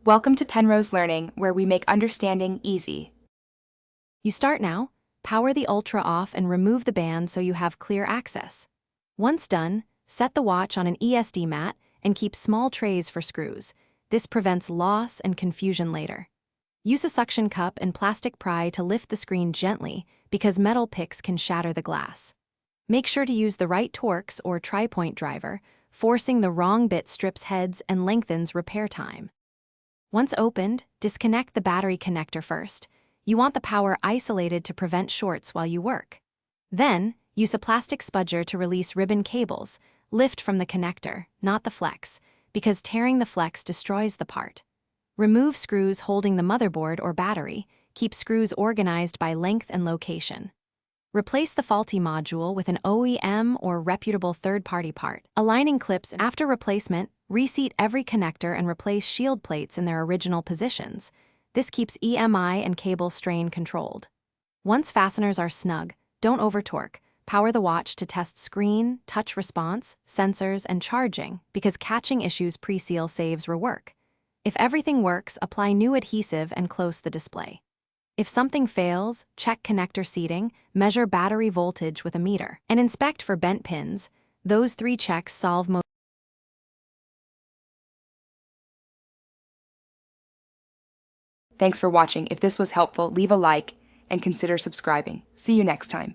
Welcome to Penrose Learning, where we make understanding easy. You start now, power the Ultra off and remove the band so you have clear access. Once done, set the watch on an ESD mat and keep small trays for screws. This prevents loss and confusion later. Use a suction cup and plastic pry to lift the screen gently because metal picks can shatter the glass. Make sure to use the right Torx or tri-point driver. Forcing the wrong bit strips heads and lengthens repair time. Once opened, disconnect the battery connector first. You want the power isolated to prevent shorts while you work. Then, use a plastic spudger to release ribbon cables. Lift from the connector, not the flex, because tearing the flex destroys the part. Remove screws holding the motherboard or battery. Keep screws organized by length and location. Replace the faulty module with an OEM or reputable third-party part. Aligning clips after replacement, reseat every connector and replace shield plates in their original positions. This keeps EMI and cable strain controlled. Once fasteners are snug, don't over-torque. Power the watch to test screen, touch response, sensors, and charging because catching issues pre-seal saves rework. If everything works, apply new adhesive and close the display. If something fails, check connector seating, measure battery voltage with a meter, and inspect for bent pins. Those 3 checks solve most. Thanks for watching. If this was helpful, leave a like and consider subscribing. See you next time.